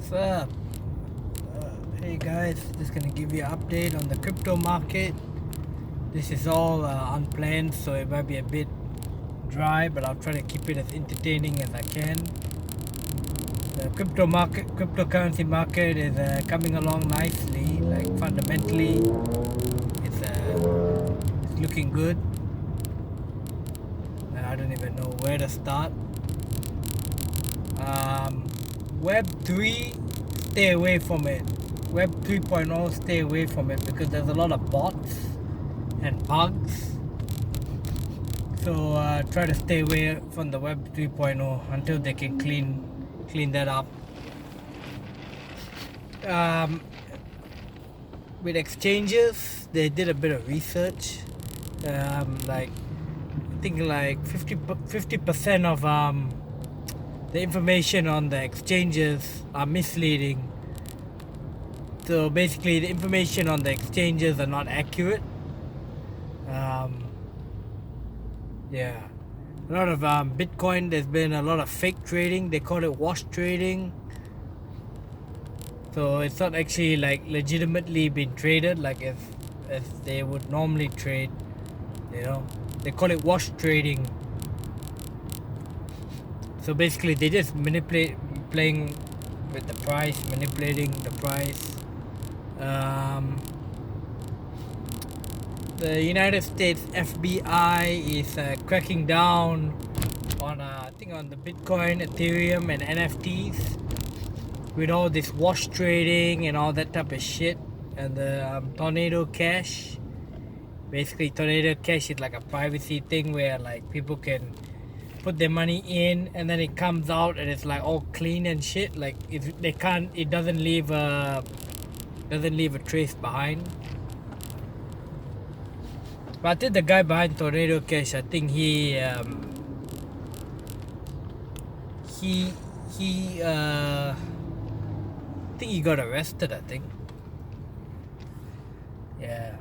What's up? Hey guys, just gonna give you an update on the crypto market. This is all unplanned, so it might be a bit dry, but I'll try to keep it as entertaining as I can. The cryptocurrency market is coming along nicely. Like fundamentally, it's looking good. I don't even know where to start. Web 3, stay away from it. Web 3.0, stay away from it because there's a lot of bots and bugs. So try to stay away from the Web 3.0 until they can clean that up. With exchanges, they did a bit of research. I think like 50% of the information on the exchanges are misleading. So basically, the information on the exchanges are not accurate. Yeah, a lot of Bitcoin. There's been a lot of fake trading. They call it wash trading. So it's not actually like legitimately being traded like as they would normally trade. You know, they call it wash trading. So basically, they just playing with the price, manipulating the price. The United States FBI is cracking down on I think on the Bitcoin, Ethereum, and NFTs with all this wash trading and all that type of shit, and the Tornado Cash. Basically, Tornado Cash is like a privacy thing where like people can put their money in and then it comes out and it's like all clean and shit. Like it doesn't leave a trace behind. But I think the guy behind Tornado Cash, I think I think he got arrested, I think. Yeah.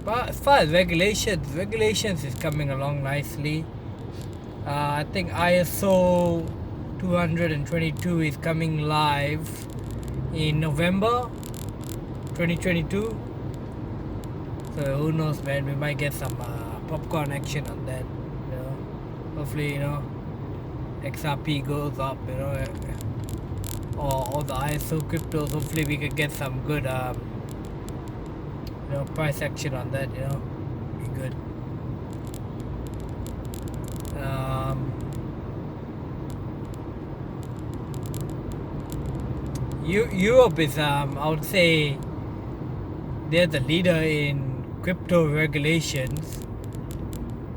But as far as regulations is coming along nicely. I think ISO 222 is coming live in November 2022. So who knows, man? We might get some popcorn action on that. You know, hopefully, XRP goes up. Or the ISO cryptos. Hopefully, we could get some good price action on that. Be good. Europe is I would say they're the leader in crypto regulations.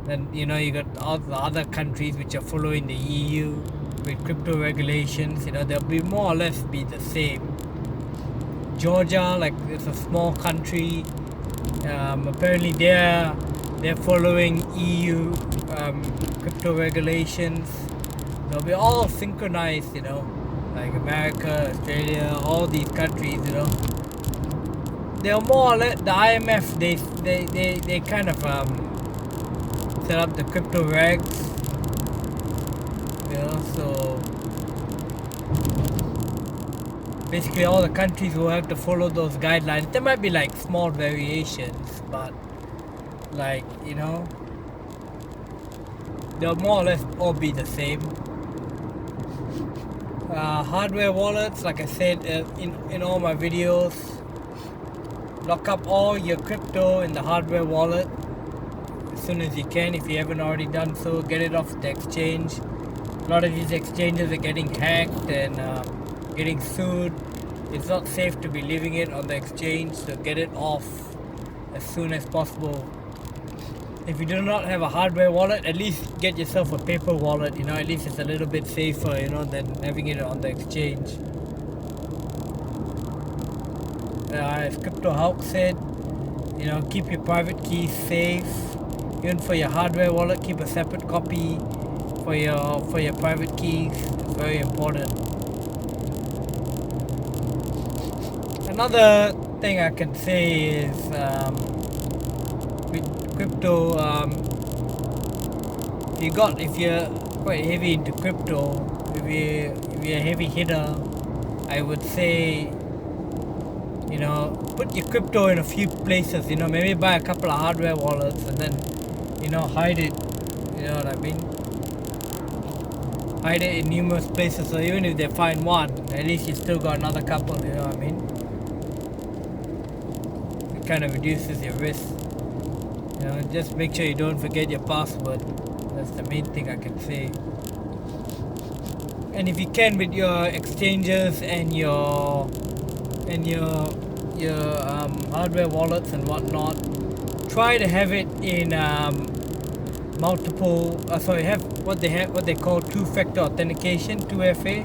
Then you got all the other countries which are following the EU with crypto regulations. They'll be more or less be the same. Georgia, like it's a small country. Apparently they're following EU crypto regulations. They'll be all synchronized. Like America, Australia, all these countries. They're more or less the IMF. They kind of set up the crypto regs. So basically all the countries will have to follow those guidelines. There might be like small variations, but they'll more or less all be the same. Hardware wallets, like I said in all my videos, lock up all your crypto in the hardware wallet as soon as you can. If you haven't already done so, get it off the exchange. A lot of these exchanges are getting hacked and getting sued. It's not safe to be leaving it on the exchange, so get it off as soon as possible. If you do not have a hardware wallet, at least get yourself a paper wallet. At least it's a little bit safer, than having it on the exchange. As Crypto Hulk said, keep your private keys safe. Even for your hardware wallet, keep a separate copy for your private keys. It's very important. Another thing I can say is with crypto, if you're quite heavy into crypto, if you're a heavy hitter, I would say, you know, put your crypto in a few places, you know, maybe buy a couple of hardware wallets and then, you know, hide it, you know what I mean? Hide it in numerous places, so even if they find one, at least you still got another couple, you know what I mean? It kind of reduces your risk. You know, just make sure you don't forget your password. That's the main thing I can say. And if you can, with your exchanges and your hardware wallets and whatnot, try to have it in multiple. Have what they call two-factor authentication, 2FA.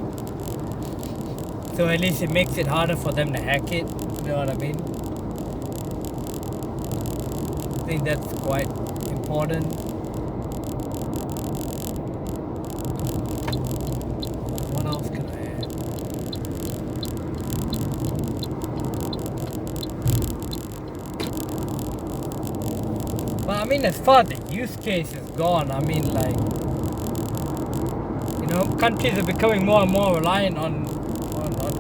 So at least it makes it harder for them to hack it. You know what I mean? I think that's quite important. What else can I add? But I mean, as far as the use case is gone, I mean, like, you know, countries are becoming more and more reliant on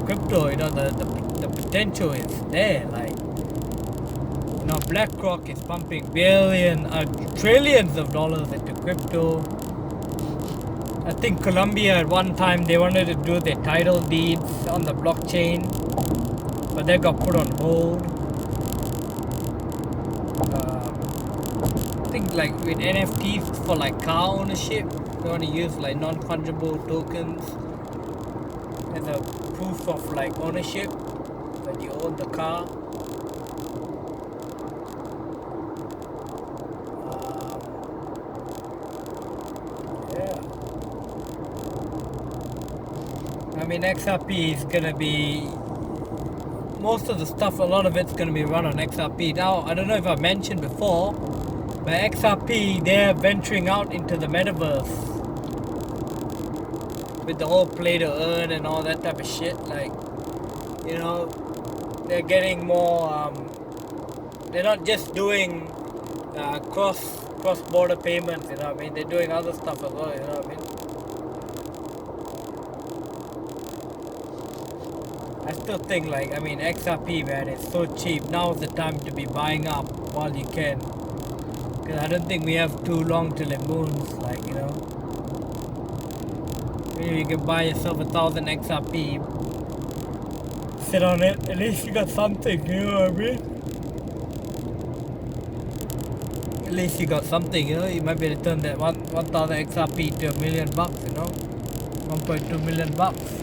crypto. You know, the potential is there. Like, you know, BlackRock is pumping trillions of dollars into crypto. I think Colombia at one time they wanted to do their title deeds on the blockchain, but that got put on hold. I think like with NFTs for like car ownership, they want to use like non-fungible tokens as a proof of like ownership that you own the car. I mean, XRP is gonna be most of the stuff. A lot of it's gonna be run on XRP. Now, I don't know if I mentioned before, but XRP, they're venturing out into the metaverse with the whole play to earn and all that type of shit. Like, you know, they're getting more. They're not just doing cross border payments. You know what I mean? They're doing other stuff as well. You know what I mean? I still think, like, I mean, XRP, man, it's so cheap. Now's the time to be buying up while you can. Because I don't think we have too long till it moons, like, you know. Maybe you can buy yourself 1,000 XRP, sit on it, at least you got something, you know what I mean? At least you got something, you know. You might be able to turn that 1,000 XRP to $1 million, you know. 1.2 million bucks.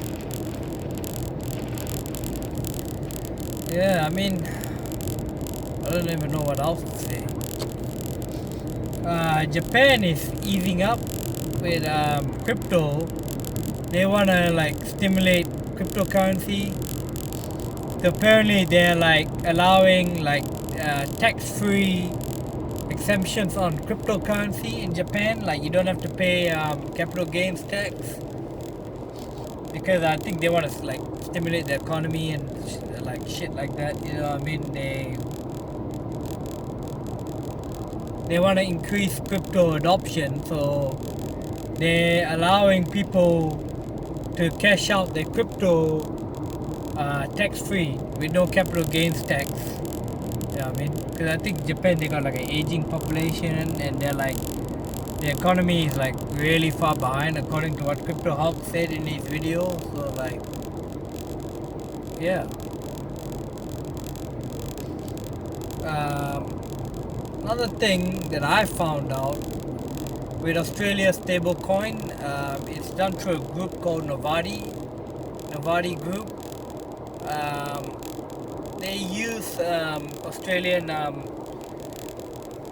Yeah, I mean, I don't even know what else to say. Japan is easing up with crypto. They want to like stimulate cryptocurrency. So apparently they're like allowing like tax-free exemptions on cryptocurrency in Japan. Like you don't have to pay capital gains tax, because I think they want to like stimulate the economy and like shit like that, you know what I mean? They want to increase crypto adoption, so they're allowing people to cash out their crypto tax-free with no capital gains tax. You know what I mean? Because I think Japan, they got like an aging population, and they're like, the economy is like really far behind according to what Crypto Hulk said in his video. So like, yeah. Another thing that I found out with Australia's stablecoin, it's done through a group called Novati Group. They use Australian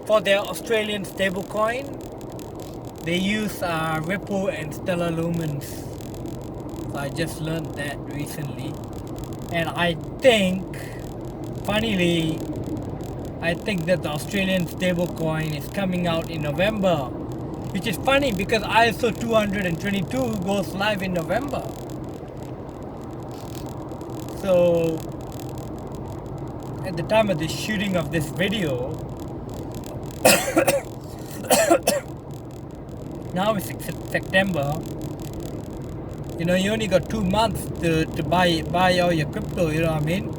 for their Australian stablecoin. They use Ripple and Stellar Lumens. So I just learned that recently, and I think, funnily, I think that the Australian stablecoin is coming out in November, which is funny because ISO 222 goes live in November. So at the time of the shooting of this video, Now it's September. You know, you only got 2 months to buy all your crypto, you know what I mean?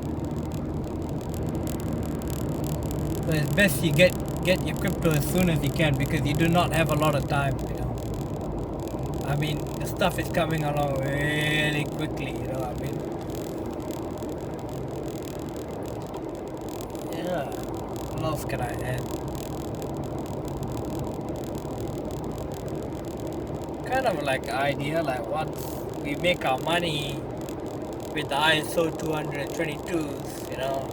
So it's best you get your crypto as soon as you can, because you do not have a lot of time, you know. I mean, the stuff is coming along really quickly, you know what I mean? Yeah. What else can I add? Kind of like idea, like once we make our money with the ISO 222s, you know,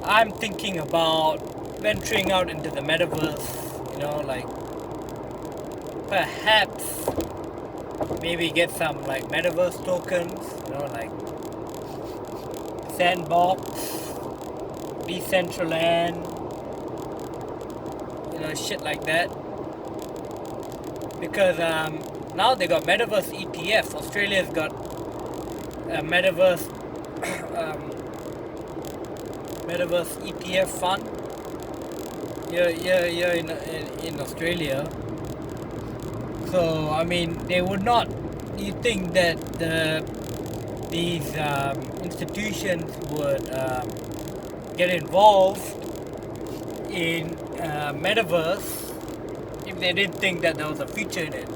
I'm thinking about venturing out into the metaverse, you know, like perhaps maybe get some like metaverse tokens, you know, like Sandbox, Decentraland, you know, shit like that. Because now they got metaverse ETFs. Australia's got a metaverse metaverse ETF fund. Yeah, in Australia. So I mean, they would not. You think that these institutions would get involved in metaverse if they didn't think that there was a future in it?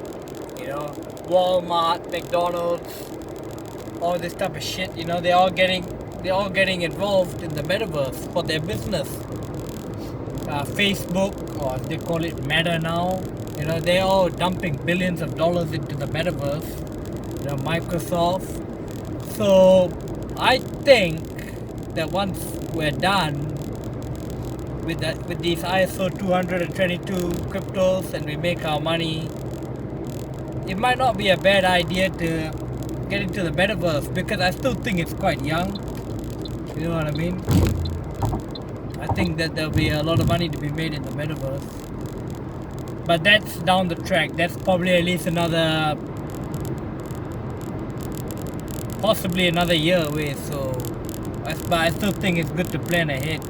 You know, Walmart, McDonald's, all this type of shit. You know, they're all getting involved in the metaverse for their business. Facebook, or as they call it, Meta now. You know, they're all dumping billions of dollars into the metaverse. You know, Microsoft. So I think that once we're done with these ISO 222 cryptos and we make our money, it might not be a bad idea to get into the metaverse, because I still think it's quite young. You know what I mean? I think that there'll be a lot of money to be made in the metaverse. But that's down the track. That's probably at least possibly another year away. So, but I still think it's good to plan ahead.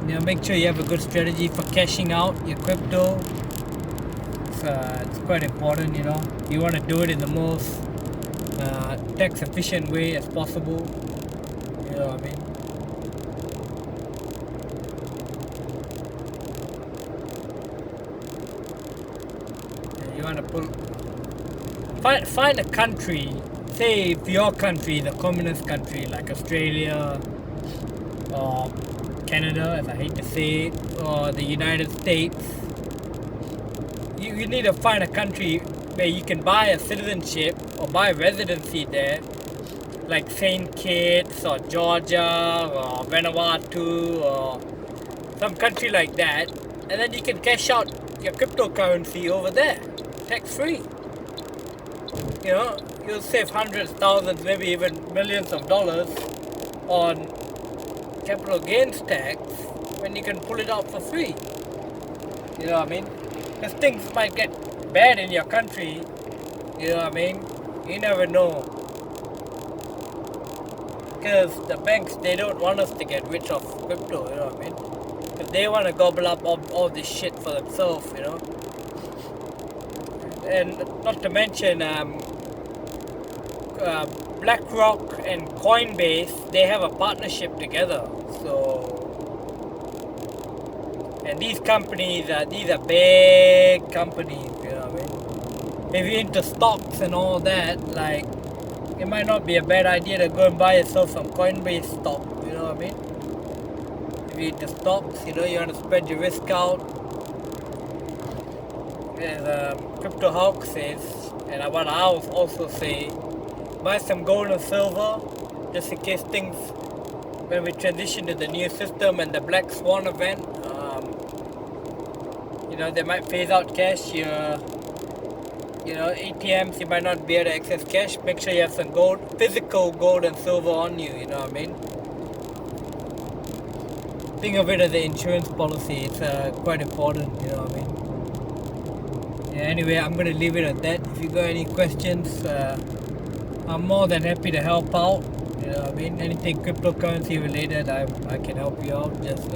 You know, make sure you have a good strategy for cashing out your crypto. It's quite important, you know. You want to do it in the most tax efficient way as possible. You know what I mean? You want to find a country. Say if your country is a communist country like Australia or Canada, as I hate to say it, or the United States. You need to find a country where you can buy a citizenship or buy a residency there, like St. Kitts or Georgia or Vanuatu or some country like that, and then you can cash out your cryptocurrency over there, tax free. You know, you'll save hundreds, thousands, maybe even millions of dollars on capital gains tax when you can pull it out for free. You know what I mean? Because things might get bad in your country. You know what I mean? You never know. Because the banks, they don't want us to get rich off crypto, you know what I mean? Because they want to gobble up all this shit for themselves, you know? And not to mention, BlackRock and Coinbase, they have a partnership together. So, and these companies these are big companies, you know what I mean? If you're into stocks and all that, like, it might not be a bad idea to go and buy yourself some Coinbase stock, you know what I mean? If you're into stocks, you know, you want to spread your risk out. As Crypto Hawk says, and what I also say, buy some gold and silver, just in case things, when we transition to the new system and the Black Swan event, you know, they might phase out cash. You know, ATMs, you might not be able to access cash. Make sure you have some gold, physical gold and silver on you, you know what I mean? Think of it as an insurance policy. It's quite important, you know what I mean? Yeah, anyway, I'm going to leave it at that. If you got any questions, I'm more than happy to help out. You know what I mean? Anything cryptocurrency related, I can help you out. Just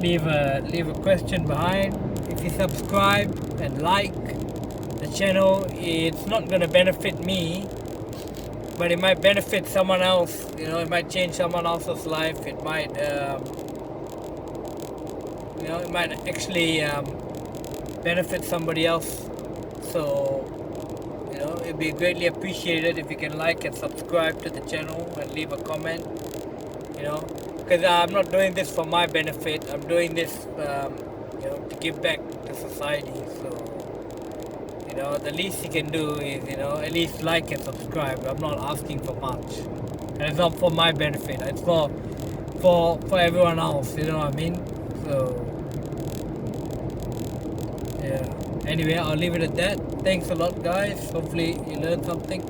leave a question behind. if you subscribe and like the channel, it's not gonna benefit me, but it might benefit someone else. You know, it might change someone else's life. It might, you know, it might actually benefit somebody else. So, you know, it'd be greatly appreciated if you can like and subscribe to the channel and leave a comment. You know, because I'm not doing this for my benefit. I'm doing this, you know, to give back to society. So, you know, the least you can do is, you know, at least like and subscribe. I'm not asking for much, and it's not for my benefit. It's for everyone else. You know what I mean? So, yeah. Anyway, I'll leave it at that. Thanks a lot, guys. Hopefully, you learned something.